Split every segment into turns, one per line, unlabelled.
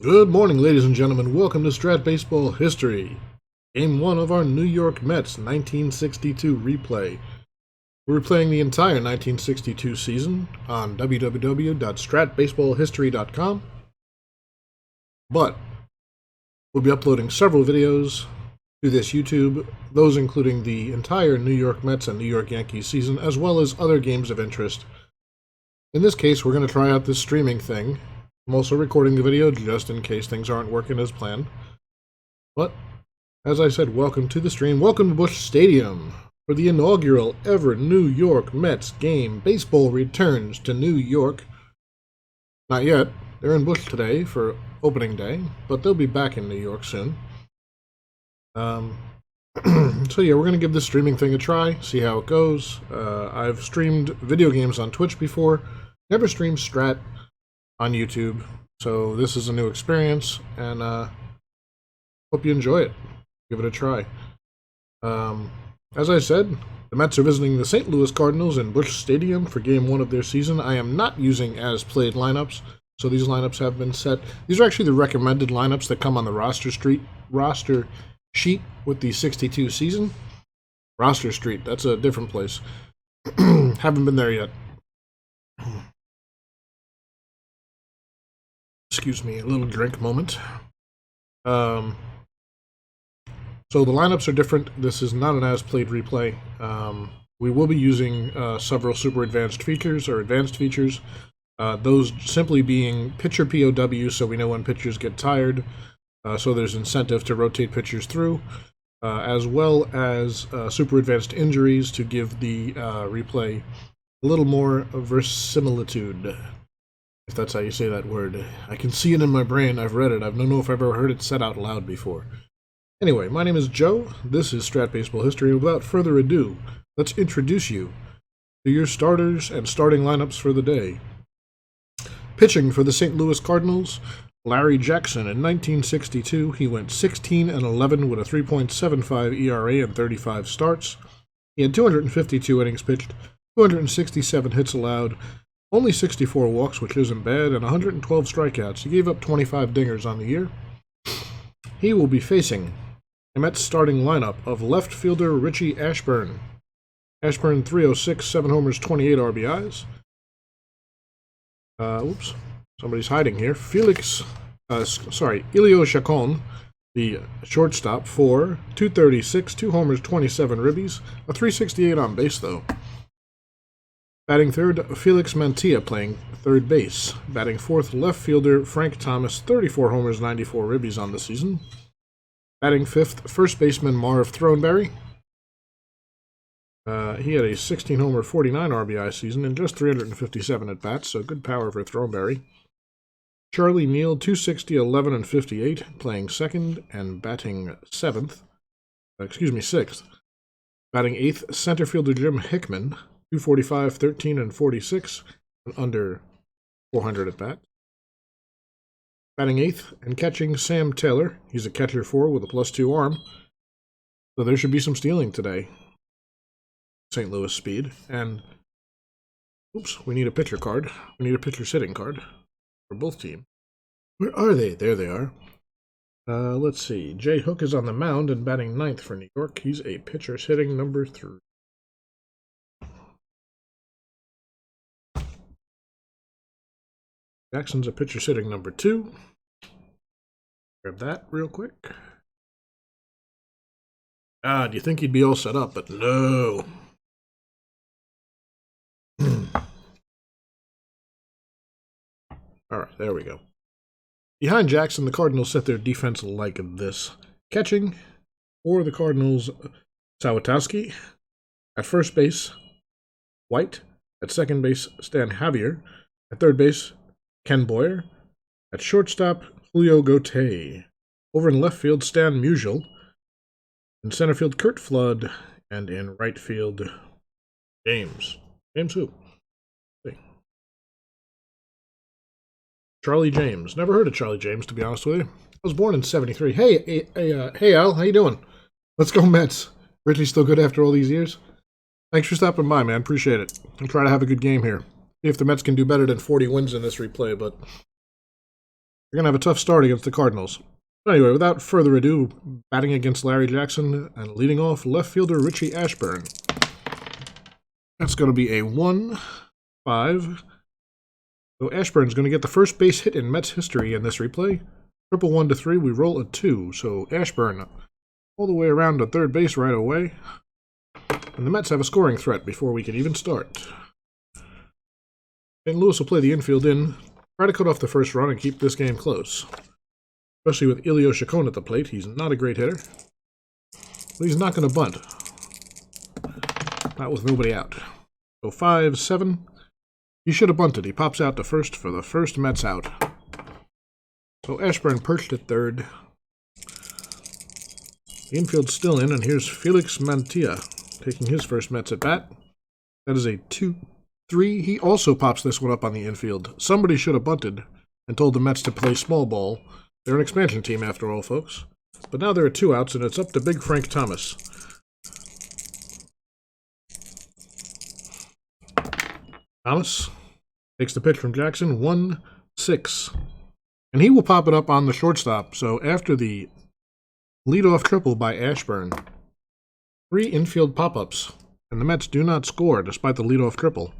Good morning, ladies and gentlemen. Welcome to Strat Baseball History. Game 1 of our New York Mets 1962 replay. We're replaying the entire 1962 season on www.stratbaseballhistory.com. But we'll be uploading several videos to this YouTube, those including the entire New York Mets and New York Yankees season, as well as other games of interest. In this case, we're going to try out this streaming thing. I'm also recording the video just in case things aren't working as planned. But, as I said, welcome to the stream. Welcome to Busch Stadium for the inaugural ever New York Mets game. Baseball returns to New York. Not yet. They're in Busch today for opening day, but they'll be back in New York soon. So yeah, we're going to give this streaming thing a try, see how it goes. I've streamed video games on Twitch before. Never streamed Strat on YouTube, so this is a new experience, and hope you enjoy it. Give it a try. As I said, the Mets are visiting the St. Louis Cardinals in Busch Stadium for Game 1 of their season. I am not using as-played lineups, so these lineups have been set. These are actually the recommended lineups that come on the roster sheet with the 62 season. Roster Street, that's a different place. Haven't been there yet. Excuse me, a little drink moment. So the lineups are different. This is not an as-played replay. We will be using several super advanced features, or advanced features. Those simply being pitcher POW, so we know when pitchers get tired. So there's incentive to rotate pitchers through, as well as super advanced injuries to give the replay a little more verisimilitude. If that's how you say that word. I can see it in my brain. I've read it. I don't know if I've ever heard it said out loud before. Anyway, my name is Joe. This is Strat Baseball History. And without further ado, let's introduce you to your starters and starting lineups for the day. Pitching for the St. Louis Cardinals, Larry Jackson. In 1962, he went 16-11 with a 3.75 ERA and 35 starts. He had 252 innings pitched, 267 hits allowed, only 64 walks, which isn't bad, and 112 strikeouts. He gave up 25 dingers on the year. He will be facing the Mets starting lineup of left fielder Richie Ashburn. Ashburn, 306, 7 homers, 28 RBIs. Oops, somebody's hiding here. Elio Chacon, the shortstop, 236, 2 homers, 27 ribbies, a 368 on base, though. Batting third, Felix Mantilla playing third base. Batting fourth, left fielder Frank Thomas, 34 homers, 94 ribbies on the season. Batting fifth, first baseman Marv Throneberry. He had a 16-homer, 49 RBI season and just 357 at-bats, so good power for Throneberry. Charlie Neal, 260, 11, and 58, playing second and batting sixth. Batting eighth, center fielder Jim Hickman, 245, 13, and 46, and under 400 at bat. Batting eighth and catching Sam Taylor. He's a catcher 4 with a +2 arm. So there should be some stealing today. St. Louis speed. And, oops, we need a pitcher card. We need a pitcher sitting card for both teams. Where are they? There they are. Let's see. Jay Hook is on the mound and batting ninth for New York. He's a pitcher sitting number 3. Jackson's a pitcher sitting number 2. Grab that real quick. Do you think he'd be all set up? But no. Alright, there we go. Behind Jackson, the Cardinals set their defense like this. Catching for the Cardinals, Sawatowski. At first base, White. At second base, Stan Javier. At third base, Ken Boyer. At shortstop, Julio Gauthier. Over in left field, Stan Musial. In center field, Kurt Flood. And in right field, James. James who? Charlie James. Never heard of Charlie James, to be honest with you. I was born in 73. Hey, Al, how you doing? Let's go Mets. Richie still good after all these years? Thanks for stopping by, man. Appreciate it. I'll try to have a good game here. See if the Mets can do better than 40 wins in this replay, but We're going to have a tough start against the Cardinals. But anyway, without further ado, batting against Larry Jackson and leading off left fielder Richie Ashburn. That's going to be a 1-5. So Ashburn's going to get the first base hit in Mets history in this replay. Triple 1 to 3, we roll a 2. So Ashburn all the way around to third base right away. And the Mets have a scoring threat before we can even start. St. Louis will play the infield in, try to cut off the first run and keep this game close. Especially with Elio Chacon at the plate. He's not a great hitter. But he's not going to bunt. Not with nobody out. So 5-7. He should have bunted. He pops out to first for the first Mets out. So Ashburn perched at third. The infield's still in, and here's Felix Mantilla taking his first Mets at bat. That is a 2-3. He also pops this one up on the infield. Somebody should have bunted and told the Mets to play small ball. They're an expansion team after all, folks. But now there are 2 outs, and it's up to Big Frank Thomas. Thomas takes the pitch from Jackson, 1-6. And he will pop it up on the shortstop. So after the leadoff triple by Ashburn, 3 infield pop-ups, and the Mets do not score despite the leadoff triple.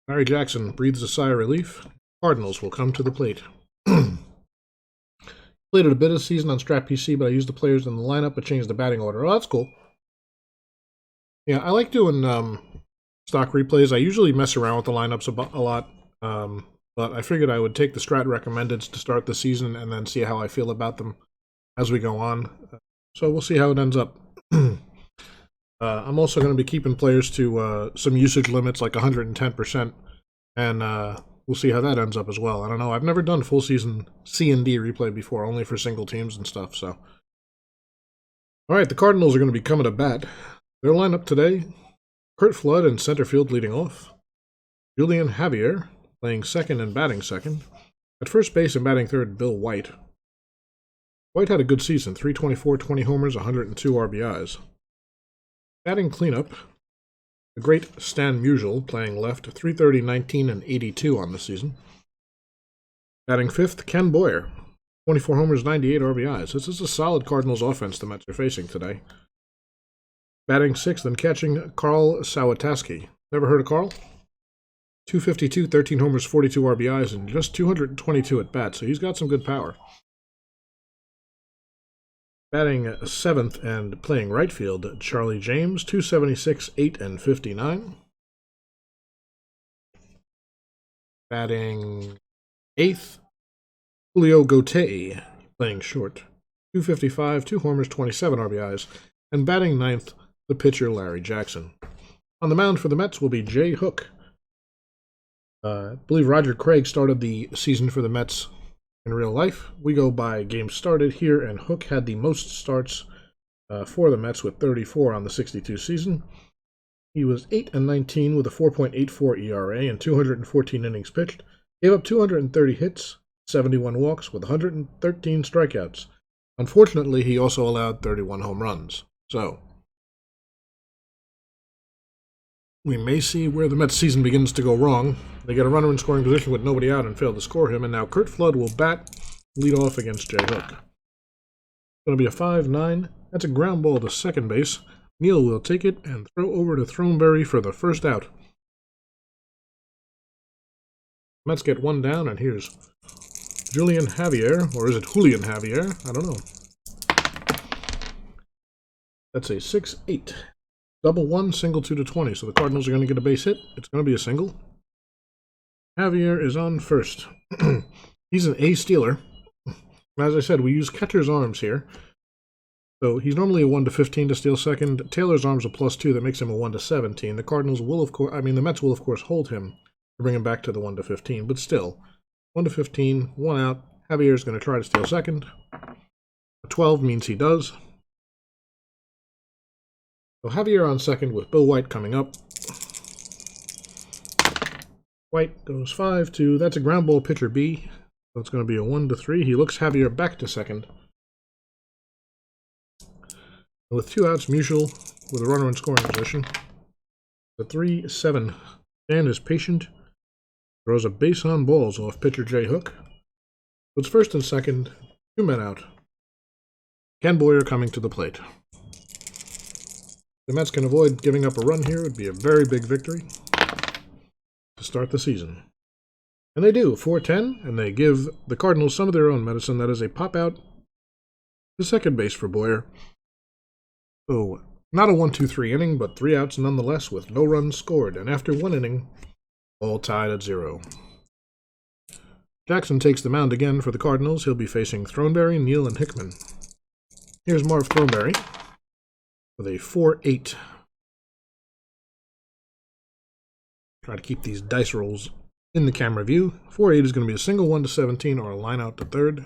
Larry Jackson breathes a sigh of relief. Cardinals will come to the plate. Played it a bit of season on Strat-PC, but I used the players in the lineup but changed the batting order. Oh, that's cool. Yeah, I like doing stock replays. I usually mess around with the lineups a lot, but I figured I would take the Strat recommendeds to start the season and then see how I feel about them as we go on. So we'll see how it ends up. I'm also going to be keeping players to some usage limits like 110%, and we'll see how that ends up as well. I don't know. I've never done full season C&D replay before, only for single teams and stuff. So, all right, the Cardinals are going to be coming to bat. Their lineup today: Curt Flood in center field leading off, Julian Javier playing second and batting second. At first base and batting third, Bill White. White had a good season, 324, 20 homers, 102 RBIs. Batting cleanup, the great Stan Musial playing left, 330, 19, and 82 on the season. Batting fifth, Ken Boyer, 24 homers, 98 RBIs. This is a solid Cardinals offense the Mets are facing today. Batting sixth and catching, Carl Sawataski. Never heard of Carl? 252, 13 homers, 42 RBIs, and just 222 at bats, so he's got some good power. Batting seventh and playing right field, Charlie James, 276, 8, and 59. Batting eighth, Julio Gauthier, playing short, 255, 2 homers, 27 RBIs. And batting ninth, the pitcher Larry Jackson. On the mound for the Mets will be Jay Hook. I believe Roger Craig started the season for the Mets in real life. We go by games started here, and Hook had the most starts for the Mets with 34 on the 62 season. He was 8-19 with a 4.84 ERA and 214 innings pitched. Gave up 230 hits, 71 walks with 113 strikeouts. Unfortunately, he also allowed 31 home runs. So, we may see where the Mets season begins to go wrong. They get a runner in scoring position with nobody out and fail to score him, and now Curt Flood will bat lead off against Jay Hook. It's going to be a 5-9. That's a ground ball to second base. Neal will take it and throw over to Throneberry for the first out. Mets get one down, and here's Julian Javier, or is it Julian Javier? I don't know. That's a 6-8. Double 1, single 2 to 20. So the Cardinals are going to get a base hit. It's going to be a single. Javier is on first. He's an A stealer. As I said, we use catcher's arms here. So he's normally a 1 to 15 to steal second. Taylor's arms a +2 that makes him a 1 to 17. The Cardinals will, of course, the Mets will, of course, hold him to bring him back to the 1 to 15. But still, 1 to 15, 1 out. Javier is going to try to steal second. A 12 means he does. So Javier on second with Bill White coming up. White goes 5-2. That's a ground ball pitcher B. So it's going to be a 1 to 3. He looks Javier back to second. And with 2 outs, Musial with a runner in scoring position. The 3-7. Dan is patient. Throws a base on balls off pitcher Jay Hook. It's first and second, 2 men out. Ken Boyer coming to the plate. The Mets can avoid giving up a run here. It would be a very big victory to start the season. And they do, 4-10, and they give the Cardinals some of their own medicine. That is a pop out to second base for Boyer. So, not a 1-2-3 inning, but 3 outs nonetheless with no runs scored. And after 1 inning, all tied at 0. Jackson takes the mound again for the Cardinals. He'll be facing Throneberry, Neal, and Hickman. Here's Marv Throneberry with a 4-8. Try to keep these dice rolls in the camera view. 4-8 is going to be a single 1-17 or a line out to third.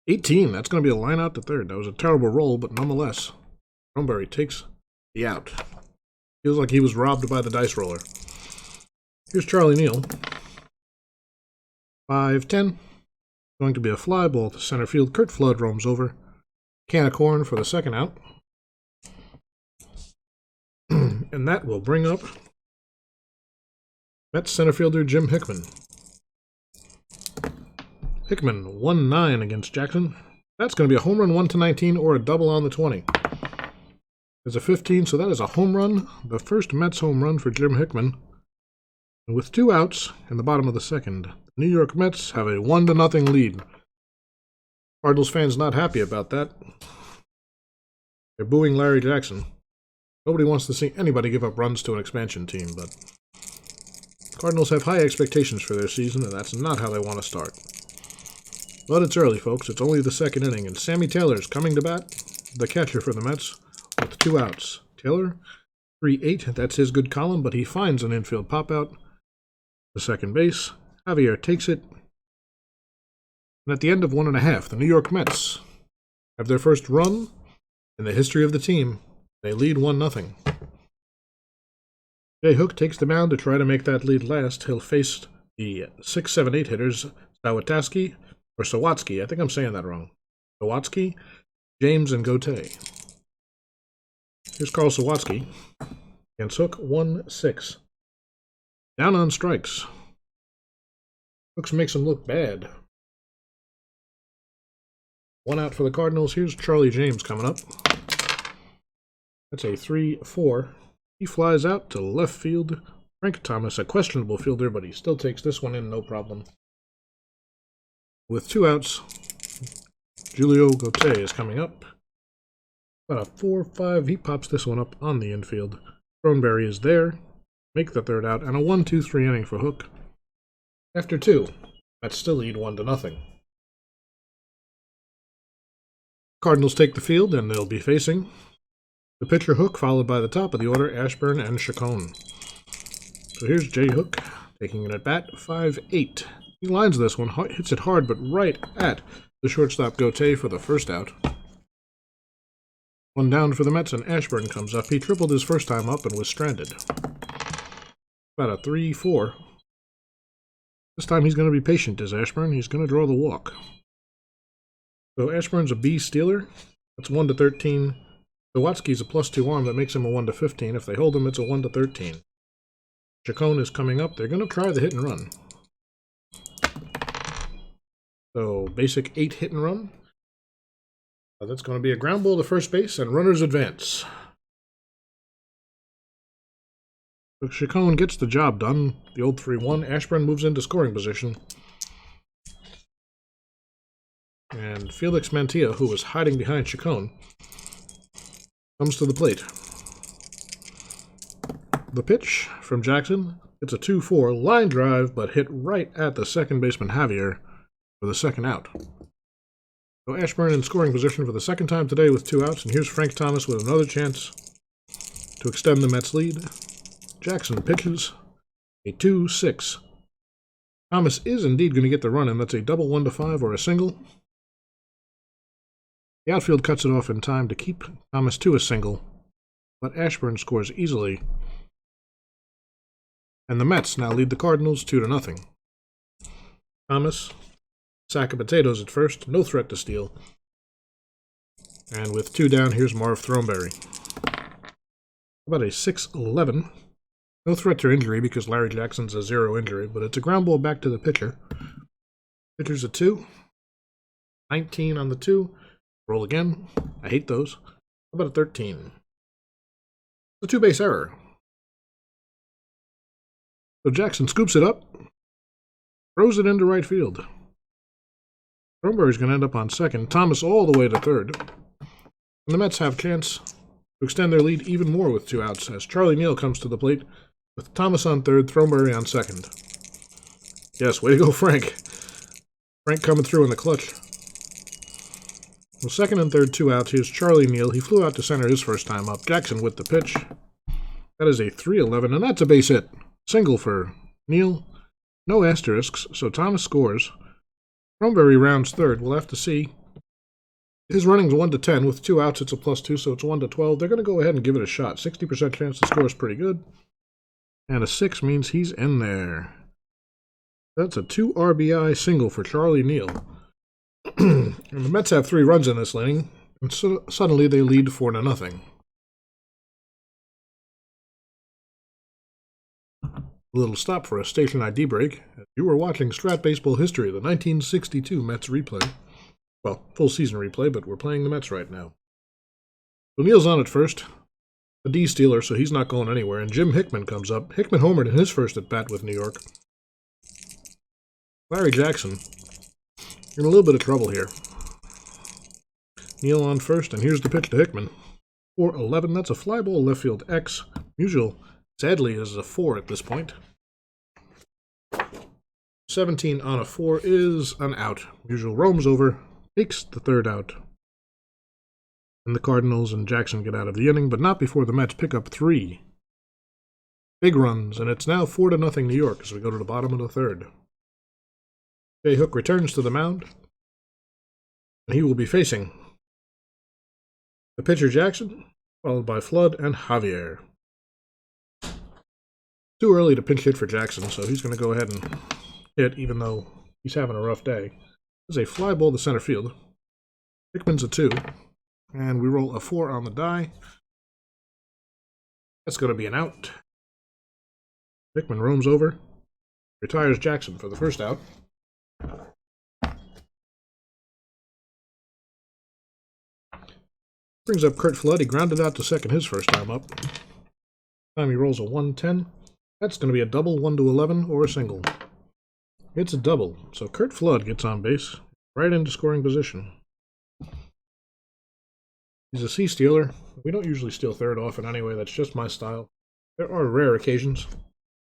18, that's going to be a line out to third. That was a terrible roll, but nonetheless, Throneberry takes the out. Feels like he was robbed by the dice roller. Here's Charlie Neal. 5-10. Going to be a fly ball to center field. Kurt Flood roams over. Can of corn for the second out. And that will bring up Mets center fielder Jim Hickman. Hickman, 1-9 against Jackson. That's going to be a home run 1-19 or a double on the 20. There's a 15, so that is a home run. The first Mets home run for Jim Hickman. And with 2 outs in the bottom of the second, the New York Mets have a 1-0 lead. Cardinals fans not happy about that. They're booing Larry Jackson. Nobody wants to see anybody give up runs to an expansion team, but Cardinals have high expectations for their season, and that's not how they want to start. But it's early, folks. It's only the second inning, and Sammy Taylor's coming to bat, the catcher for the Mets, with 2 outs. Taylor, 3-8, that's his good column, but he finds an infield pop-out to second base. Javier takes it, and at the end of 1.5, the New York Mets have their first run in the history of the team. They lead 1-0. Jay Hook takes the mound to try to make that lead last. He'll face the 6, 7, 8 hitters, Sawatsky, I think I'm saying that wrong. Sawatsky, James, and Gauthier. Here's Carl Sawatsky against Hook, 1-6. Down on strikes. Hooks makes him look bad. 1 out for the Cardinals. Here's Charlie James coming up. That's a 3-4. He flies out to left field. Frank Thomas, a questionable fielder, but he still takes this one in, no problem. With 2 outs, Julio Gauthier is coming up. About a 4-5. He pops this one up on the infield. Throneberry is there. Make the third out, and a 1-2-3 inning for Hook. After 2, Mets still lead 1-0. Cardinals take the field, and they'll be facing the pitcher Hook, followed by the top of the order, Ashburn and Chacon. So here's Jay Hook taking it at bat, 5-8. He lines this one, hits it hard, but right at the shortstop Gauthier for the first out. 1 down for the Mets, and Ashburn comes up. He tripled his first time up and was stranded. About a 3-4. This time he's going to be patient, is Ashburn. He's going to draw the walk. So Ashburn's a B stealer. That's 1-13. Sawatsky's a +2 arm that makes him a 1-15. If they hold him, it's a 1-13. Chacon is coming up. They're going to try the hit and run. So basic 8 hit and run. That's going to be a ground ball to first base, and runners advance. So Chacon gets the job done. The old 3-1. Ashburn moves into scoring position. And Felix Mantilla, who was hiding behind Chacon, comes to the plate. The pitch from Jackson. It's a 2-4 line drive, but hit right at the second baseman Javier for the second out. So Ashburn in scoring position for the second time today with 2 outs, and here's Frank Thomas with another chance to extend the Mets' lead. Jackson pitches a 2-6. Thomas is indeed going to get the run in. That's a double 1-5 or a single. The outfield cuts it off in time to keep Thomas to a single, but Ashburn scores easily. And the Mets now lead the Cardinals 2-0. Thomas, sack of potatoes at first, no threat to steal. And with 2 down, here's Marv Throneberry. About a 6-11. No threat to injury because Larry Jackson's a 0 injury, but it's a ground ball back to the pitcher. Pitcher's a 2. 19 on the 2. Roll again. I hate those. How about a 13? A 2-base error. So Jackson scoops it up, throws it into right field. Throneberry's going to end up on second. Thomas all the way to third. And the Mets have a chance to extend their lead even more with 2 outs as Charlie Neal comes to the plate with Thomas on third, Throneberry on second. Yes, way to go, Frank. Frank coming through in the clutch. Well, second and third, 2 outs. Here's Charlie Neal. He flew out to center his first time up. Jackson with the pitch. That is a 3-11, and that's a base hit. Single for Neal. No asterisks, so Thomas scores. Throneberry rounds third. We'll have to see. His running's 1 to 10. With 2 outs, it's a +2, so it's 1 to 12. They're going to go ahead and give it a shot. 60% chance to score is pretty good. And a 6 means he's in there. That's a 2 RBI single for Charlie Neal. And the Mets have 3 runs in this inning, and suddenly they lead 4-0. A little stop for a station ID break. You were watching Strat Baseball History, the 1962 Mets replay. Well, full season replay, but we're playing the Mets right now. So Neal's on at first. A D stealer, so he's not going anywhere. And Jim Hickman comes up. Hickman homered in his first at bat with New York. Larry Jackson in a little bit of trouble here. Neal on first, and here's the pitch to Hickman. 4-11. That's a fly ball left field X. Musial, sadly, is a 4 at this point. 17 on a 4 is an out. Musial roams over, takes the third out. And the Cardinals and Jackson get out of the inning, but not before the Mets pick up 3 big runs, and it's now 4-0 New York as we go to the bottom of the third. Jay Hook returns to the mound, and he will be facing the pitcher Jackson, followed by Flood and Javier. Too early to pinch hit for Jackson, so he's going to go ahead and hit, even though he's having a rough day. There's a fly ball to center field. Hickman's a 2, and we roll a 4 on the die. That's going to be an out. Hickman roams over, retires Jackson for the first out. Brings up Curt Flood. He grounded out to second his first time up. Time he rolls a 1-10. That's going to be a double, 1 to 11, or a single. It's a double, so Curt Flood gets on base, right into scoring position. He's a C stealer. We don't usually steal third often anyway, that's just my style. There are rare occasions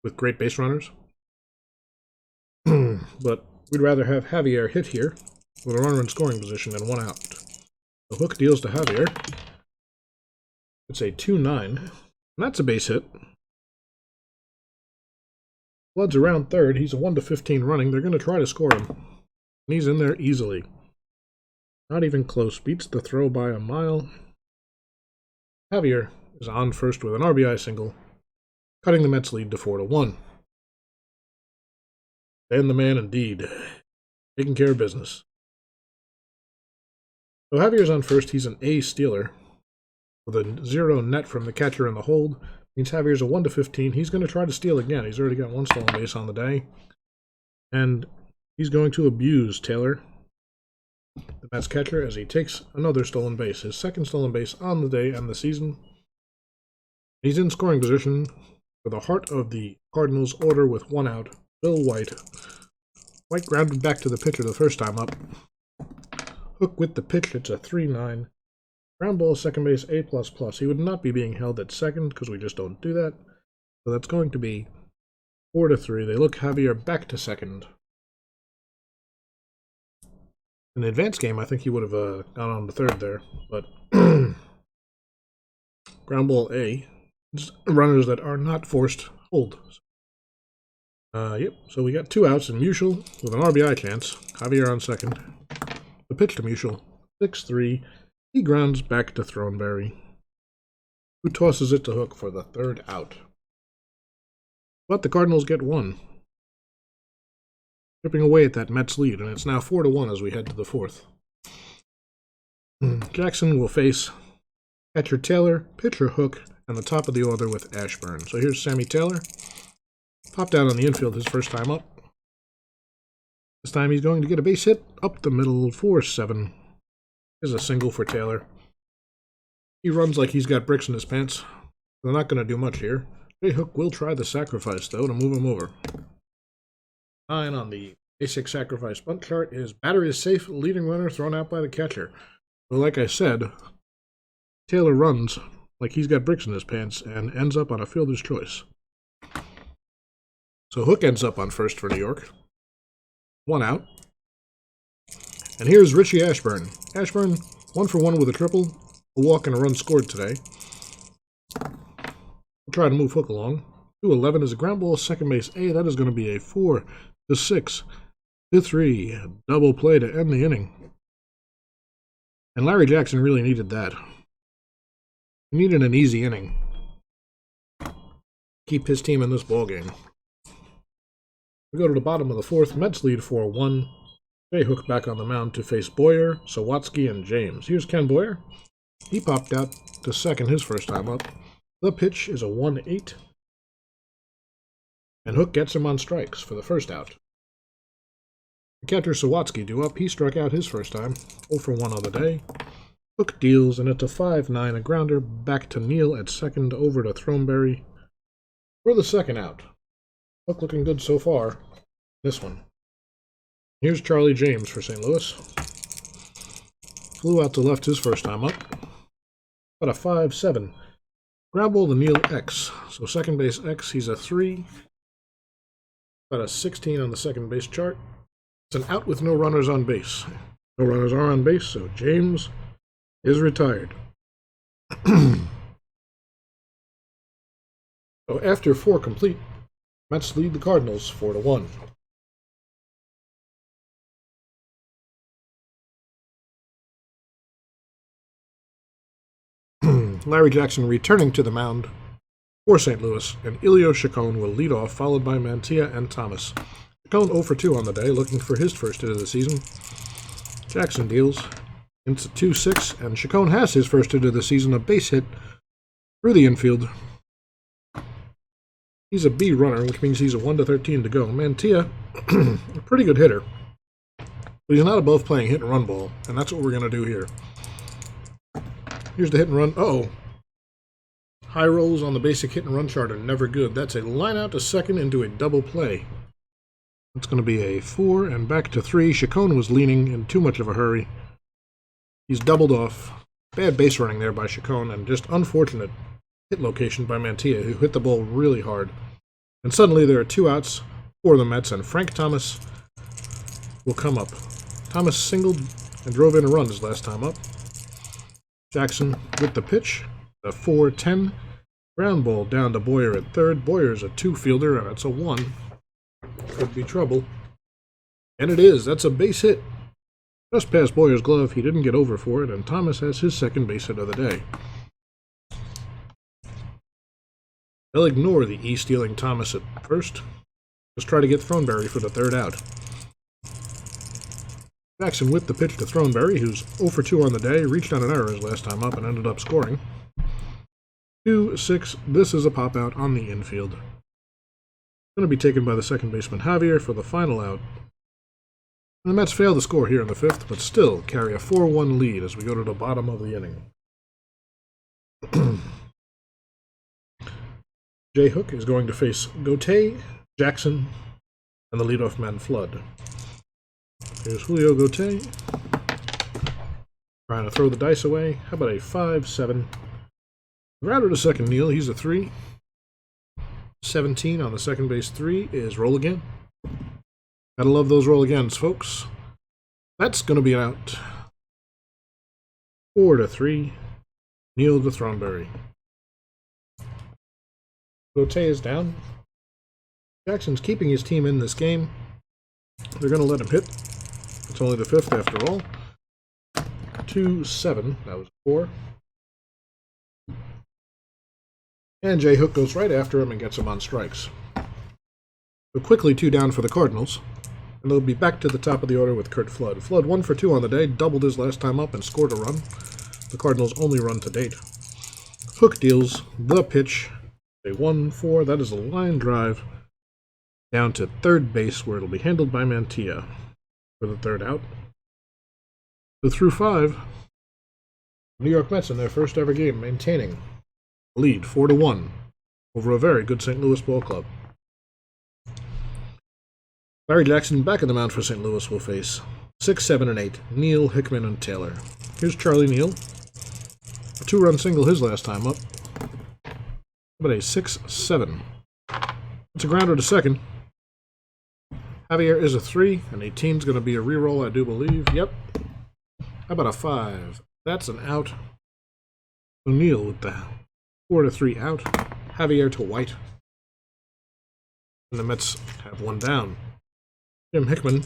with great base runners. But we'd rather have Javier hit here with a runner in scoring position than 1 out. The Hook deals to Javier. It's a 2-9, and that's a base hit. Flood's around third. He's a 1 to 15 running. They're going to try to score him. And he's in there easily. Not even close. Beats the throw by a mile. Javier is on first with an RBI single, cutting the Mets lead to 4-1. And the man indeed. Taking care of business. So Javier's on first. He's an A stealer with a 0 net from the catcher in the hold. Means Javier's a 1 to 15. He's going to try to steal again. He's already got 1 stolen base on the day. And he's going to abuse Taylor, the Mets catcher, as he takes another stolen base. His second stolen base on the day and the season. He's in scoring position for the heart of the Cardinals order with 1 out. Bill White. White grounded back to the pitcher the first time up. Hook with the pitch. It's a 3-9. Ground ball, second base, A++. He would not be being held at second because we just don't do that. So that's going to be 4-3. They look Javier back to second. In the advanced game, I think he would have gone on to third there. But ground ball A. Runners that are not forced hold. Yep, so we got 2 outs and Musial with an RBI chance. Javier on second. The pitch to Musial. 6-3. He grounds back to Throneberry, who tosses it to Hook for the third out. But the Cardinals get 1, chipping away at that Mets lead, and it's now 4-1 as we head to the 4th. Jackson will face catcher Taylor, pitcher Hook, and the top of the order with Ashburn. So here's Sammy Taylor. Popped out on the infield his first time up. This time he's going to get a base hit up the middle, 4-7. Is a single for Taylor. He runs like he's got bricks in his pants. They're not going to do much here. J-Hook will try the sacrifice, though, to move him over. 9 on the basic sacrifice bunt chart is batter is safe, leading runner thrown out by the catcher. So like I said, Taylor runs like he's got bricks in his pants and ends up on a fielder's choice. So Hook ends up on first for New York. 1 out. And here's Richie Ashburn. Ashburn, 1 for 1 with a triple, a walk and a run scored today. We'll try to move Hook along. 2-11 is a ground ball, second base A. That is going to be a 4-6 to 3 double play to end the inning. And Larry Jackson really needed that. He needed an easy inning. Keep his team in this ballgame. We go to the bottom of the 4th. Mets lead 4-1. J-Hook back on the mound to face Boyer, Sawatsky, and James. Here's Ken Boyer. He popped out to second his first time up. The pitch is a 1-8. And Hook gets him on strikes for the first out. The catcher Sawatsky due up. He struck out his first time. 0 for 1 on the day. Hook deals, and it's a 5-9, a grounder back to Neal at second, over to Throneberry for the second out. Hook looking good so far. This one. Here's Charlie James for St. Louis. Flew out to left his first time up. But a 5-7. Ground ball to Neal X. So second base X, he's a 3. About a 16 on the second base chart. It's an out with no runners on base. No runners are on base, so James is retired. So after 4 complete, Mets lead the Cardinals 4-1. Larry Jackson returning to the mound for St. Louis, and Elio Chacon will lead off, followed by Mantilla and Thomas. Chacon 0 for 2 on the day, looking for his first hit of the season. Jackson deals. It's a 2-6, and Chacon has his first hit of the season, a base hit through the infield. He's a B runner, which means he's a 1-13 to go. Mantilla, a pretty good hitter, but he's not above playing hit and run ball, and that's what we're going to do here. Here's the hit and run. Uh-oh. High rolls on the basic hit and run chart are never good. That's a line out to second into a double play. It's going to be a 4 and back to 3. Chacon was leaning in too much of a hurry. He's doubled off. Bad base running there by Chacon, and just unfortunate hit location by Mantilla, who hit the ball really hard. And suddenly there are 2 outs for the Mets, and Frank Thomas will come up. Thomas singled and drove in a run his last time up. Jackson with the pitch, a 4-10. Ground ball down to Boyer at third. Boyer's a 2-fielder, and it's a 1. Could be trouble. And it is. That's a base hit. Just past Boyer's glove. He didn't get over for it, and Thomas has his second base hit of the day. They'll ignore the E-stealing Thomas at first. Just try to get Throneberry for the third out. Jackson with the pitch to Throneberry, who's 0 for 2 on the day, reached on an error his last time up and ended up scoring. 2-6. This is a pop out on the infield. Going to be taken by the second baseman Javier for the final out. And the Mets fail to score here in the 5th, but still carry a 4-1 lead as we go to the bottom of the inning. J-Hook is going to face Gauthier, Jackson, and the leadoff man Flood. Here's Julio Gauthier. Trying to throw the dice away. How about a 5-7? Router to second Neal, he's a 3. 17 on the second base 3 is roll again. Gotta love those roll agains, folks. That's going to be an out. 4-3. Neal to Throneberry. Gauthier is down. Jackson's keeping his team in this game. They're going to let him hit. It's only the 5th after all. 2-7. That was 4. And J-Hook goes right after him and gets him on strikes. So quickly 2 down for the Cardinals. And they'll be back to the top of the order with Curt Flood. Flood 1 for 2 on the day, doubled his last time up and scored a run. The Cardinals' only run to date. Hook deals the pitch. A 1-4. That is a line drive down to third base, where it'll be handled by Mantilla. for the third out. So through 5, New York Mets in their first ever game maintaining a lead 4-1 over a very good St. Louis ball club. Barry Jackson back in the mound for St. Louis will face 6, 7, and 8, Neal, Hickman, and Taylor. Here's Charlie Neal. A 2-run single his last time up. But a 6-7. It's a grounder to second. Javier is a 3, and 18's going to be a reroll, I do believe. Yep. How about a 5? That's an out. O'Neal with the 4-3 out. Javier to White. And the Mets have one down. Jim Hickman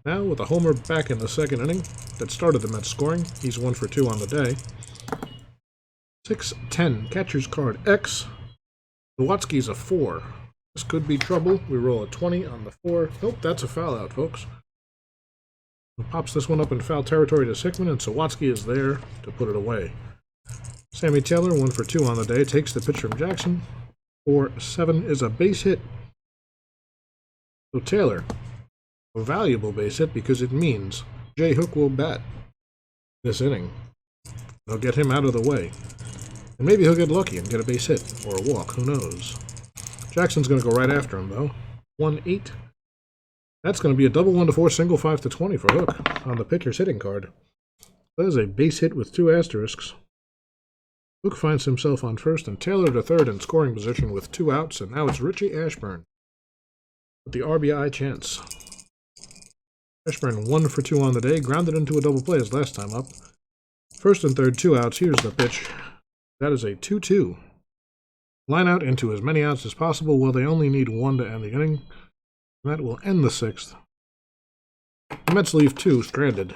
now with a homer back in the second inning that started the Mets scoring. He's 1 for 2 on the day. 6-10, catcher's card X. Nowatzki's a 4. This could be trouble. We roll a 20 on the 4. Nope, that's a foul out, folks. Pops this one up in foul territory to Hickman, and Sawatsky is there to put it away. Sammy Taylor, 1 for 2 on the day, takes the pitch from Jackson. 4-7 is a base hit. So Taylor, a valuable base hit because it means Jay Hook will bat this inning. They'll get him out of the way. And maybe he'll get lucky and get a base hit or a walk, who knows. Jackson's going to go right after him, though. 1-8. That's going to be a double 1-4, single 5-20 for Hook on the pitcher's hitting card. That is a base hit with 2 asterisks. Hook finds himself on first and Taylor to third in scoring position with 2 outs, and now it's Richie Ashburn with the RBI chance. Ashburn 1 for 2 on the day, grounded into a double play his last time up. First and third, 2 outs. Here's the pitch. That is a 2-2. Line out into as many outs as possible. Well, they only need 1 to end the inning. And that will end the 6th. The Mets leave 2 stranded,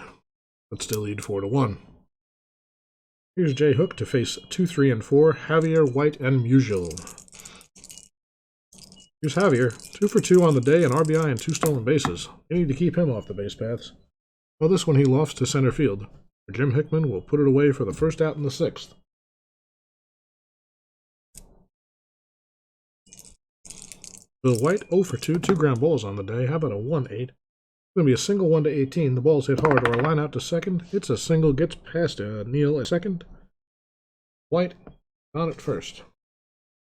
but still lead 4-1. Here's Jay Hook to face 2, 3, and 4, Javier, White, and Musial. Here's Javier, 2 for 2 on the day, an RBI and 2 stolen bases. You need to keep him off the base paths. Well, this one he lofts to center field. Jim Hickman will put it away for the first out in the 6th. Bill White, 0 for 2, 2 ground balls on the day. How about a 1-8? It's going to be a single 1-18. The ball's hit hard or a line out to second. It's a single, gets past Neal at second. White on at first.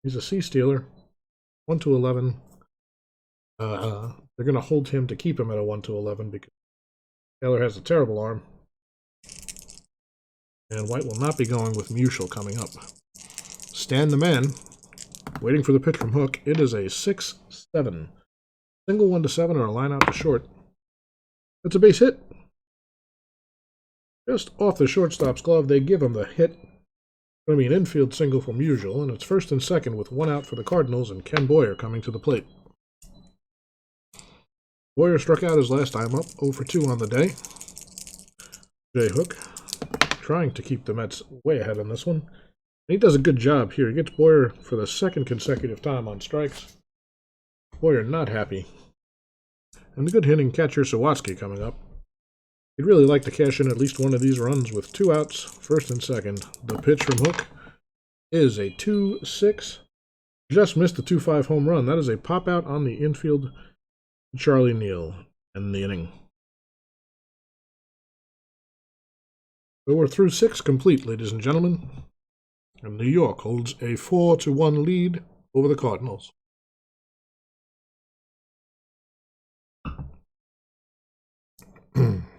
He's a C-stealer. 1-11. They're going to hold him to keep him at a 1-11 because Taylor has a terrible arm. And White will not be going with Musial coming up. Stan the man, waiting for the pitch from Hook. It is a 6-7. Single 1-7 or a line out to short. It's a base hit. Just off the shortstop's glove, they give him the hit. It's going to be an infield single from Musial, and it's first and second with 1 out for the Cardinals and Ken Boyer coming to the plate. Boyer struck out his last time up, 0 for 2 on the day. Jay Hook trying to keep the Mets way ahead on this one. And he does a good job here. He gets Boyer for the 2nd consecutive time on strikes. Boyer not happy. And the good hitting catcher Sawatsky coming up. He'd really like to cash in at least one of these runs with 2 outs, first and second. The pitch from Hook is a 2-6. Just missed the 2-5 home run. That is a pop out on the infield. Charlie Neal in the inning. So we're through 6 complete, ladies and gentlemen. And New York holds a 4-1 lead over the Cardinals.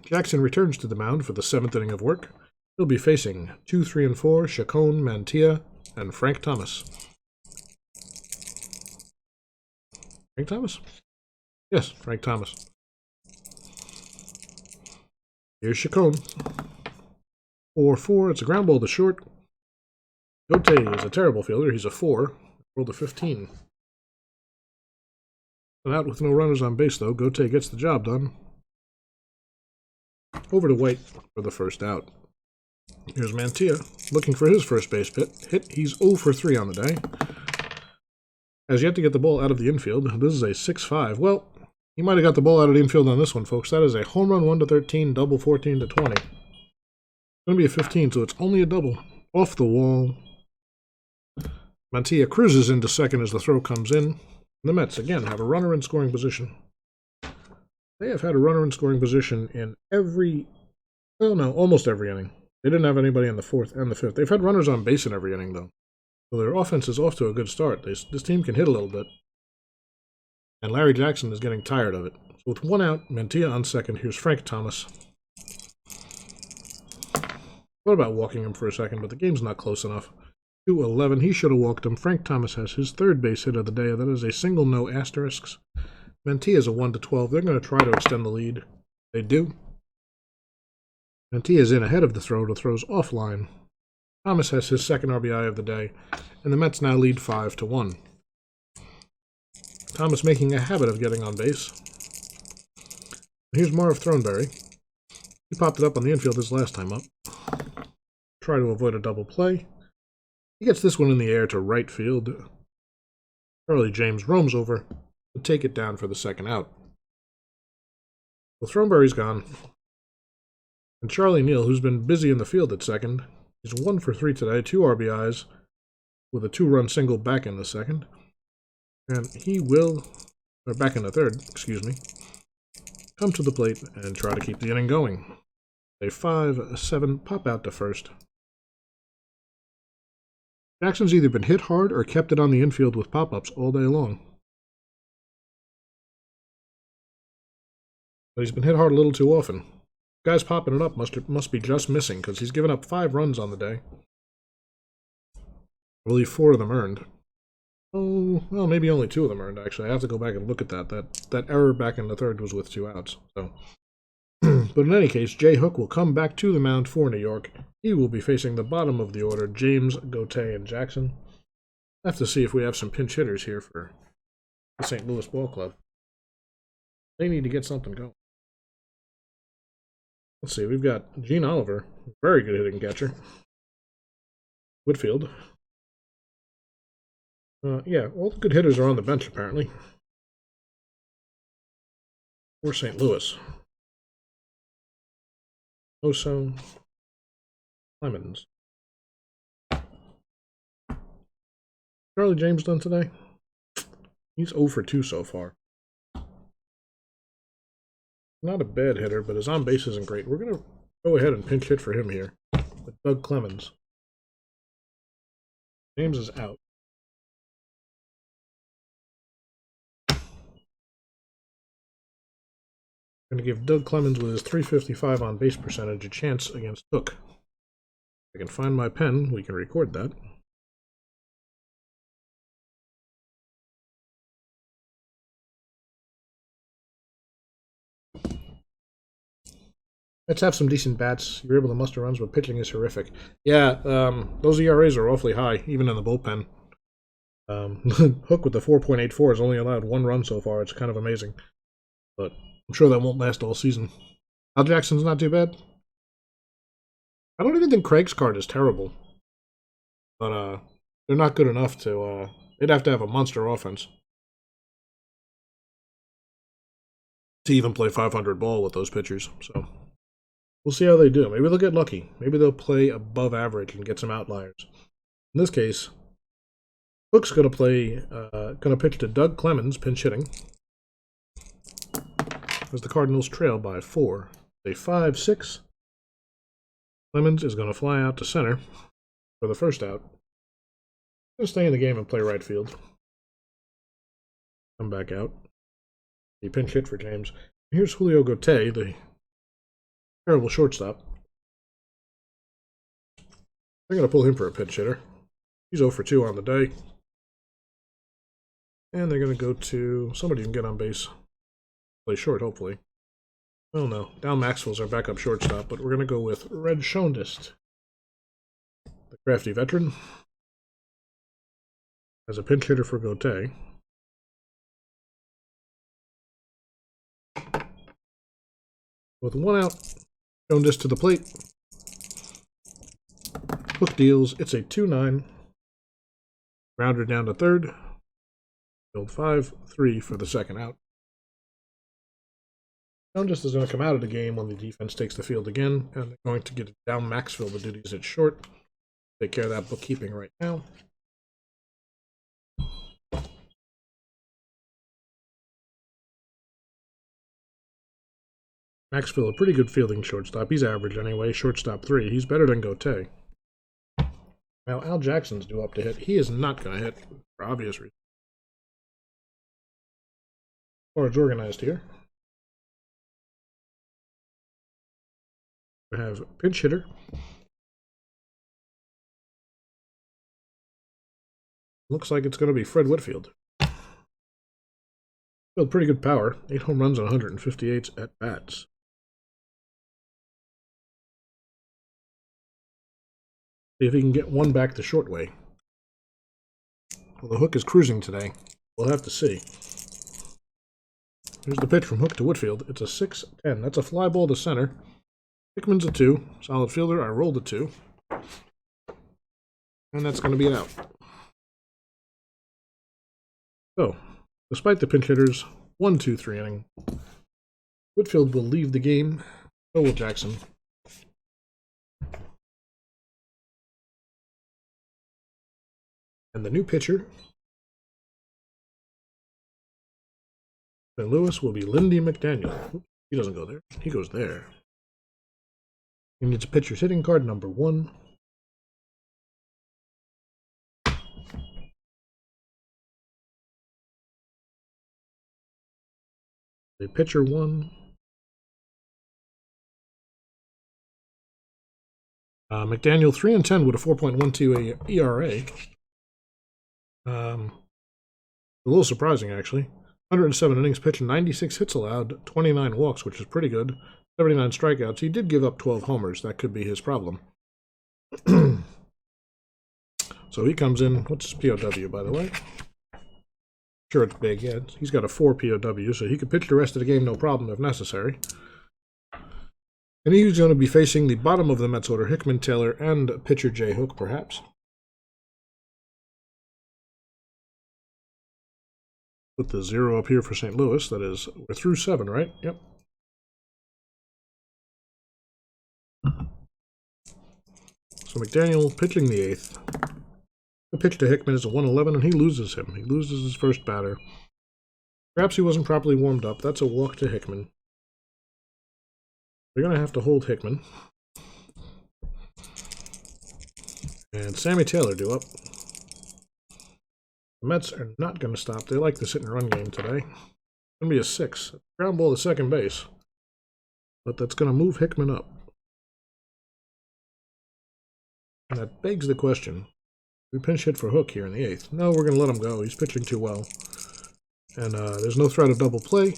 Jackson returns to the mound for the 7th inning of work. He'll be facing 2, 3, and 4, Chacon, Mantilla, and Frank Thomas. Frank Thomas? Yes, Frank Thomas. Here's Chacon. 4-4. It's a ground ball to short. Gote is a terrible fielder. He's a 4. Rolled a 15. And out with no runners on base, though. Gote gets the job done. Over to White for the first out. Here's Mantilla looking for his first base hit. He's 0 for 3 on the day. Has yet to get the ball out of the infield. This is a 6-5. Well, he might have got the ball out of the infield on this one, folks. That is a home run 1-13, double 14-20. It's going to be a 15, so it's only a double. Off the wall. Mantilla cruises into second as the throw comes in. And the Mets, again, have a runner in scoring position. They have had a runner in scoring position in well, no, almost every inning. They didn't have anybody in the fourth and the fifth. They've had runners on base in every inning, though. So their offense is off to a good start. This team can hit a little bit. And Larry Jackson is getting tired of it. So with one out, Mantilla on second. Here's Frank Thomas. Thought about walking him for a second, but the game's not close enough. 2-11. He should have walked him. Frank Thomas has his third base hit of the day. That is a single, no asterisks. Mantilla is a 1-12. They're going to try to extend the lead. They do. Mantilla is in ahead of the throw. The throw's offline. Thomas has his second RBI of the day, and the Mets now lead 5-1. Thomas making a habit of getting on base. Here's Marv Throneberry. He popped it up on the infield his last time up. Try to avoid a double play. He gets this one in the air to right field. Charlie James roams over to take it down for the second out. Well, Throneberry's gone. And Charlie Neal, who's been busy in the field at second, is 1 for 3 today, 2 RBIs, with a 2-run single back in the second. And he will, or back in the third, excuse me, come to the plate and try to keep the inning going. A 5-7 pop out to first. Jackson's either been hit hard or kept it on the infield with pop-ups all day long. But he's been hit hard a little too often. Guys popping it up must be just missing, because he's given up 5 runs on the day. I believe 4 of them earned. Oh, well, maybe only 2 of them earned, actually. I have to go back and look at that. That error back in the third was with 2 outs. So, but in any case, Jay Hook will come back to the mound for New York. He will be facing the bottom of the order, James, Gotay, and Jackson. I have to see if we have some pinch hitters here for the St. Louis Ball Club. They need to get something going. Let's see, we've got Gene Oliver, very good hitting catcher. Whitfield. Yeah, all the good hitters are on the bench, apparently. For St. Louis. Oso. Clemens. Charlie James done today? He's 0 for 2 so far. Not a bad hitter, but his on-base isn't great. We're going to go ahead and pinch hit for him here with Doug Clemens. James is out. Going to give Doug Clemens with his .355 on-base percentage a chance against Hook. If I can find my pen, we can record that. Let's have some decent bats. You're able to muster runs, but pitching is horrific. Yeah, those ERAs are awfully high, even in the bullpen. Hook with the 4.84 has only allowed 1 run so far. It's kind of amazing. But I'm sure that won't last all season. Al Jackson's not too bad. I don't even think Craig's card is terrible. But they're not good enough to... they'd have to have a monster offense to even play 500 ball with those pitchers. So we'll see how they do. Maybe they'll get lucky. Maybe they'll play above average and get some outliers. In this case, Hook's going to pitch to Doug Clemens, pinch hitting, as the Cardinals trail by 4. A 5-6. Clemens is going to fly out to center for the first out. Going to stay in the game and play right field. Come back out. He pinch hit for James. Here's Julio Gotay, the terrible shortstop. They're going to pull him for a pinch hitter. He's 0 for 2 on the day. And they're going to go to somebody who can get on base. Play short, hopefully. Oh no, Down Maxwell's our backup shortstop, but we're going to go with Red Shondist, the crafty veteran, as a pinch hitter for Gotay. With 1 out, Shondist to the plate. Hook deals. It's a 2-9. Grounder down to third. Build 5-3 for the second out. Shondist is going to come out of the game when the defense takes the field again, and they're going to get Down Maxwell the duties at short. Take care of that bookkeeping right now. Maxville, a pretty good fielding shortstop. He's average anyway. Shortstop 3. He's better than Gote. Now, Al Jackson's due up to hit. He is not going to hit for obvious reasons. Cards organized here. We have pinch hitter. Looks like it's going to be Fred Whitfield. Pretty good power. 8 home runs on 158 at bats. See if he can get one back the short way. Well, the Hook is cruising today. We'll have to see. Here's the pitch from Hook to Whitfield. It's a 6-10. That's a fly ball to center. Hickman's a 2. Solid fielder. I rolled a 2. And that's going to be an out. So, despite the pinch hitters, 1-2-3 inning. Whitfield will leave the game. So will Jackson. And the new pitcher, St. Louis, will be Lindy McDaniel. Oops, he doesn't go there. He goes there. He needs a pitcher's hitting card, number 1. A pitcher 1. McDaniel 3-10 with a 4.12 ERA. A little surprising, actually. 107 innings pitched, 96 hits allowed, 29 walks, which is pretty good. 79 strikeouts. He did give up 12 homers. That could be his problem. So he comes in. What's his POW, by the way? Sure, it's big. Yeah, he's got a 4 POW, so he could pitch the rest of the game no problem if necessary. And he's going to be facing the bottom of the Mets order, Hickman, Taylor, and pitcher J. Hook, perhaps. Put the 0 up here for St. Louis. That is, we're through 7, right? Yep. So McDaniel pitching the 8th. The pitch to Hickman is a 1-11, and he loses him. He loses his first batter. Perhaps he wasn't properly warmed up. That's a walk to Hickman. They're going to have to hold Hickman. And Sammy Taylor due up. The Mets are not going to stop. They like the sit and run game today. It's going to be a 6. Ground ball to second base. But that's going to move Hickman up. And that begs the question. We pinch hit for Hook here in the 8th. No, we're going to let him go. He's pitching too well. And there's no threat of double play.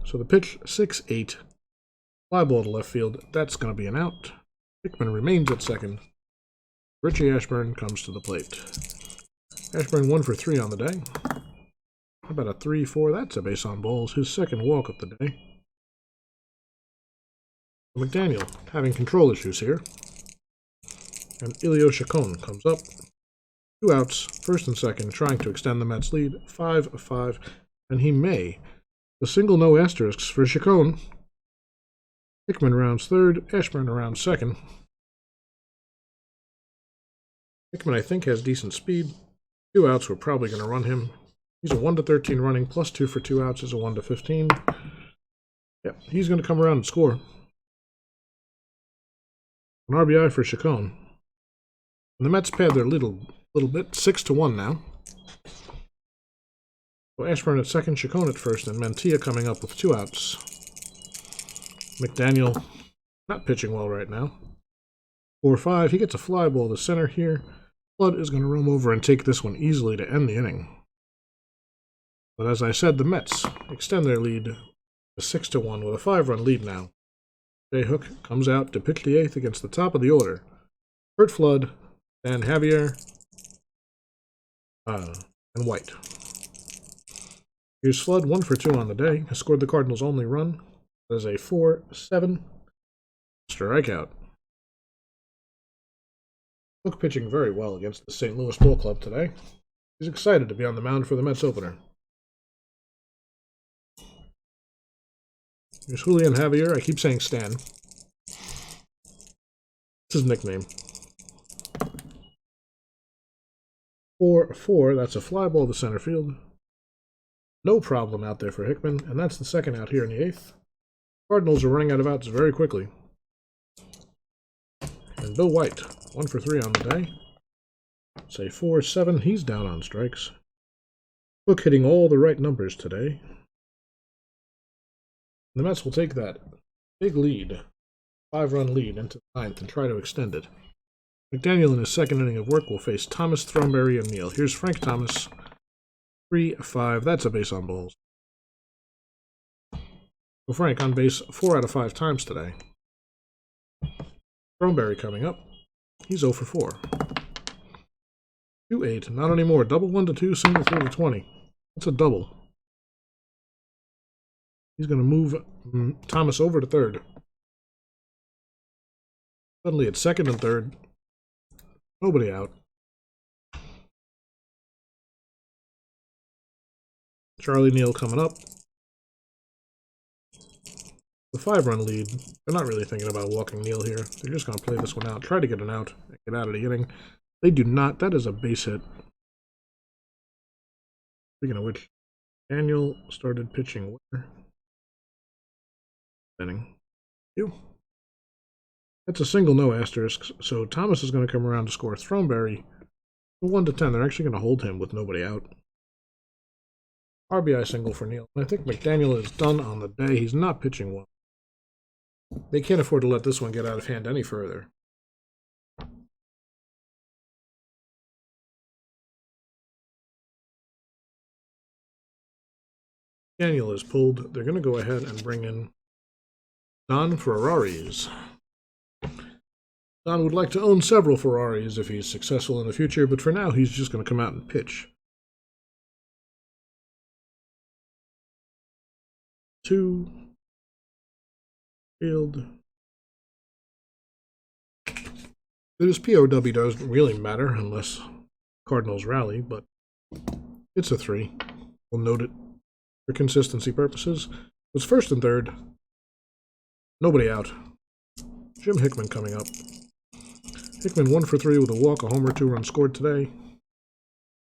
So the pitch, 6-8. Fly ball to left field. That's going to be an out. Hickman remains at second. Richie Ashburn comes to the plate. Ashburn 1 for 3 on the day. How about a 3-4? That's a base on balls. His second walk of the day. McDaniel having control issues here. And Ilio Chacon comes up. 2 outs, first and second, trying to extend the Mets' lead. 5-5, and he may. The single no asterisks for Chacon. Hickman rounds 3rd, Ashburn around 2nd. Hickman, I think, has decent speed. 2 outs, we're probably going to run him. He's a 1-13 running, plus 2 for 2 outs is a 1-15. Yep, he's going to come around and score. An RBI for Chacon. And the Mets pad their little bit, 6-1 now. So Ashburn at second, Chacon at first, and Mantilla coming up with 2 outs. McDaniel not pitching well right now. 4-5, he gets a fly ball to center here. Flood is going to roam over and take this one easily to end the inning. But as I said, the Mets extend their lead to 6-1 with a 5-run lead now. J. Hook comes out to pitch the 8th against the top of the order. Kurt Flood, Dan Javier, and White. Here's Flood, 1 for 2 on the day. Has scored the Cardinals' only run. That is a 4-7 strikeout. Hook pitching very well against the St. Louis Ball Club today. He's excited to be on the mound for the Mets opener. Here's Julian Javier. I keep saying Stan. It's his nickname. 4-4. That's a fly ball to center field. No problem out there for Hickman, and that's the second out here in the 8th. Cardinals are running out of outs very quickly. And Bill White, 1 for 3 on the day. Say 4-7, he's down on strikes. Book hitting all the right numbers today. The Mets will take that big lead, 5-run lead, into the 9th and try to extend it. McDaniel in his second inning of work will face Thomas, Thornberry, and Neal. Here's Frank Thomas, 3-5. That's a base on balls. So Frank on base 4 out of 5 times today. Thornberry coming up. He's 0 for 4. 2-8. Not anymore. Double 1 to 2, single 3 to 20. That's a double. He's going to move Thomas over to third. Suddenly it's second and third. Nobody out. Charlie Neal coming up. The 5-run lead. They're not really thinking about walking Neal here. They're just going to play this one out. Try to get an out and get out of the inning. They do not. That is a base hit. Speaking of which, Daniel started pitching where? Inning. That's a single, no asterisks. So Thomas is going to come around to score Thornberry. 1 to 10. They're actually going to hold him with nobody out. RBI single for Neal. I think McDaniel is done on the day. He's not pitching well. They can't afford to let this one get out of hand any further. Daniel is pulled. They're going to go ahead and bring in Don Ferraris. Don would like to own several Ferraris if he's successful in the future, but for now he's just going to come out and pitch. 2. Field. This POW doesn't really matter unless Cardinals rally, but it's a 3. We'll note it for consistency purposes. It's first and third. Nobody out. Jim Hickman coming up. Hickman 1 for 3 with a walk, a homer, 2 runs scored today.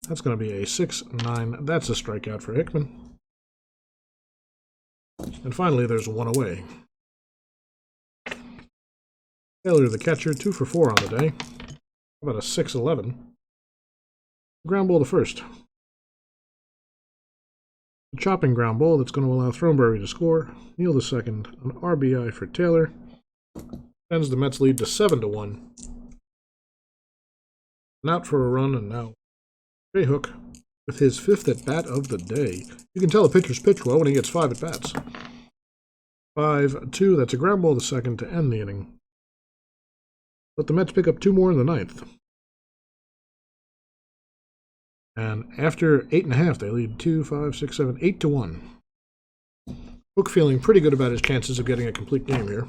That's going to be a 6-9. That's a strikeout for Hickman. And finally, there's 1 away. Taylor, the catcher, 2 for 4 on the day. How about a 6-11? Ground ball to first. A chopping ground ball that's going to allow Thornberry to score. Neal the second, an RBI for Taylor. Sends the Mets lead to 7-1. An out for a run, and now Jay Hook with his 5th at-bat of the day. You can tell a pitcher's pitch well when he gets 5 at-bats. 5-2, that's a ground ball to second to end the inning. But the Mets pick up 2 more in the 9th. And after 8.5, they lead 2, 5, 6, 7, 8-1. Hook feeling pretty good about his chances of getting a complete game here.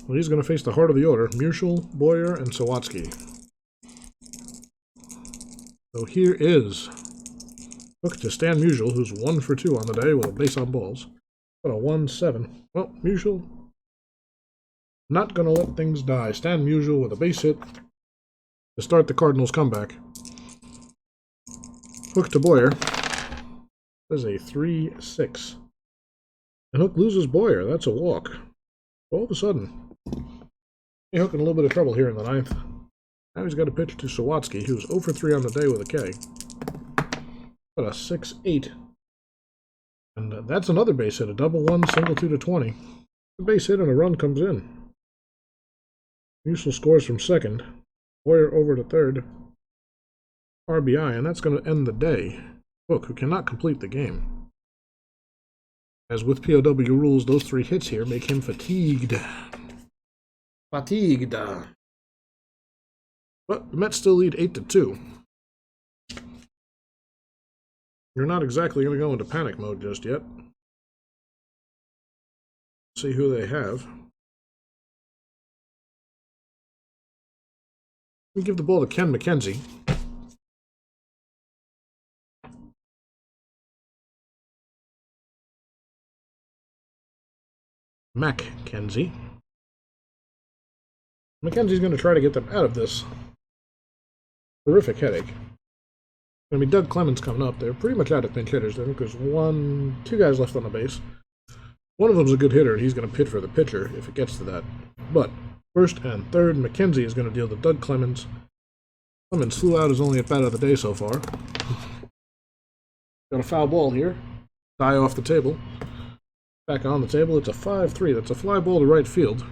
Well, he's going to face the heart of the order, Murschel, Boyer, and Sawatsky. So here is Hook to Stan Musial, who's 1 for 2 on the day with a base on balls. But a 1-7. Well, Musial not going to let things die. Stan Musial with a base hit to start the Cardinals' comeback. Hook to Boyer. There's a 3-6. And Hook loses Boyer. That's a walk. All of a sudden, Hook in a little bit of trouble here in the 9th. Now he's got a pitch to Sawatsky, who's 0 for 3 on the day with a K. But a 6-8. And that's another base hit, a double 1, single 2 to 20. A base hit and a run comes in. Musial scores from second. Boyer over to third. RBI, and that's going to end the day. Hook, who cannot complete the game. As with POW rules, those 3 hits here make him fatigued. Fatigued. But the Mets still lead 8-2. You're not exactly going to go into panic mode just yet. See who they have. We give the ball to Ken McKenzie. McKenzie. McKenzie's going to try to get them out of this horrific headache. I mean, Doug Clemens coming up. They're pretty much out of pinch hitters. I think there's two guys left on the base. One of them's a good hitter, and he's going to pitch for the pitcher if it gets to that. But first and third, McKenzie is going to deal to Doug Clemens. Clemens flew out his only at bat of the day so far. Got a foul ball here. Die off the table. Back on the table. It's a 5-3. That's a fly ball to right field.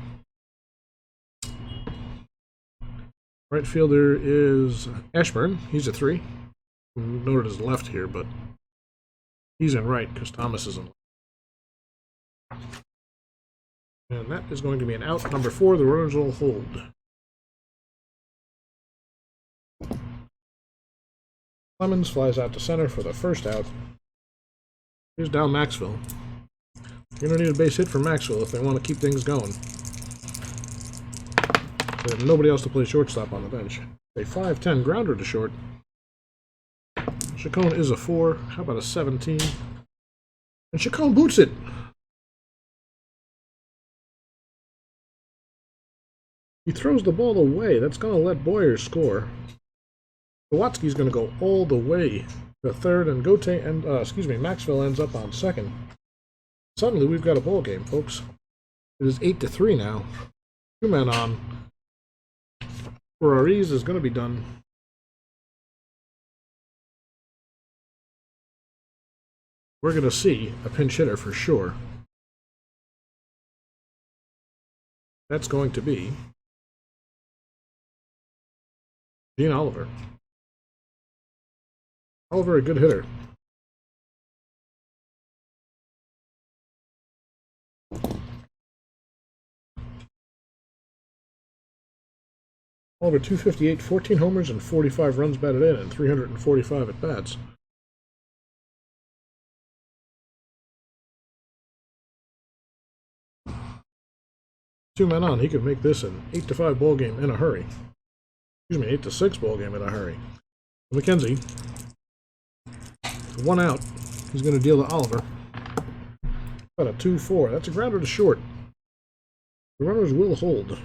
Right fielder is Ashburn. He's a 3. Noted his left here, but he's in right because Thomas is in left. And that is going to be an out. Number 4, the runners will hold. Clemens flies out to center for the first out. Here's down Maxwell. You're going to need a base hit for Maxwell if they want to keep things going. They have nobody else to play shortstop on the bench. A 5-10 grounder to short. Chacon is a 4. How about a 17? And Chacon boots it. He throws the ball away. That's going to let Boyer score. Sawatsky's going to go all the way to third, and Maxwell ends up on second. Suddenly, we've got a ball game, folks. It is 8-3 now. 2 men on. Ferraris is going to be done. We're going to see a pinch hitter for sure. That's going to be Gene Oliver. Oliver, a good hitter. Oliver, 258, 14 homers and 45 runs batted in, and 345 at bats. Two men on, he could make this an 8-5 ball game in a hurry. Excuse me, 8-6 ball game in a hurry. McKenzie, 1 out. He's going to deal to Oliver. About a 2-4. That's a grounder to short. The runners will hold.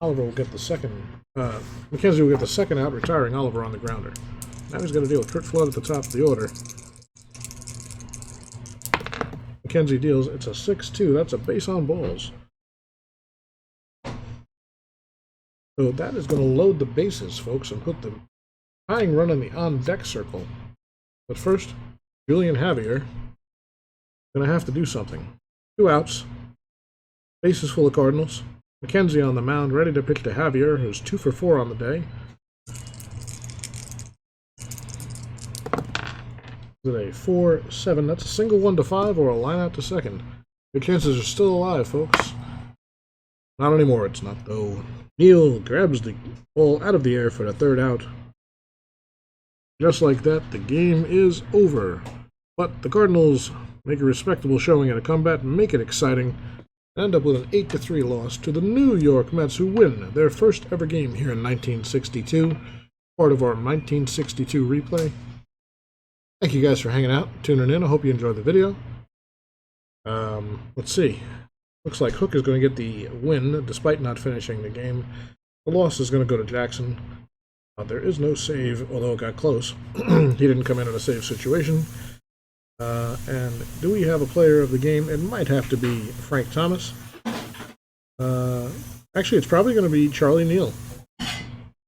Oliver will get the second. McKenzie will get the second out, retiring Oliver on the grounder. Now he's going to deal with Kurt Flood at the top of the order. McKenzie deals. It's a 6-2. That's a base on balls. So that is going to load the bases, folks, and put the tying run in the on-deck circle. But first, Julian Javier going to have to do something. 2 outs. Bases full of Cardinals. McKenzie on the mound, ready to pitch to Javier, who's 2 for 4 on the day. Is it a 4-7? That's a single 1-5 or a line out to second. Your chances are still alive, folks. Not anymore, it's not, though. Neal grabs the ball out of the air for the 3rd out. Just like that, the game is over. But the Cardinals make a respectable showing at a comeback, make it exciting, and end up with an 8-3 loss to the New York Mets, who win their first ever game here in 1962, part of our 1962 replay. Thank you guys for hanging out, tuning in. I hope you enjoyed the video. Let's see. Looks like Hook is going to get the win, despite not finishing the game. The loss is going to go to Jackson. There is no save, although it got close. He didn't come in a save situation. And do we have a player of the game? It might have to be Frank Thomas. Actually, it's probably going to be Charlie Neal.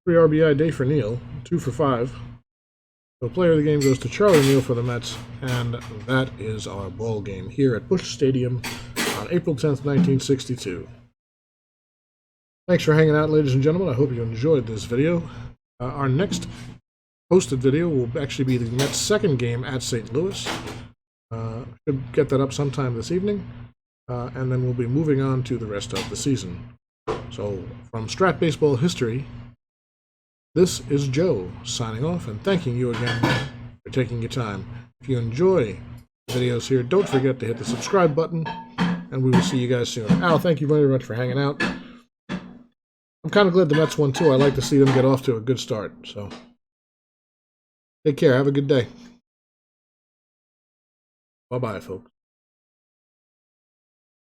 3 RBI day for Neal, 2 for 5. So player of the game goes to Charlie Neal for the Mets, and that is our ball game here at Busch Stadium on April 10th, 1962. Thanks for hanging out, ladies and gentlemen. I hope you enjoyed this video. Our next posted video will actually be the Mets' second game at St. Louis. Should get that up sometime this evening, and then we'll be moving on to the rest of the season. So, from Strat Baseball History, this is Joe signing off and thanking you again for taking your time. If you enjoy videos here, don't forget to hit the subscribe button, and we will see you guys soon. Al, thank you very much for hanging out. I'm kind of glad the Mets won too. I like to see them get off to a good start. So, take care. Have a good day. Bye-bye, folks.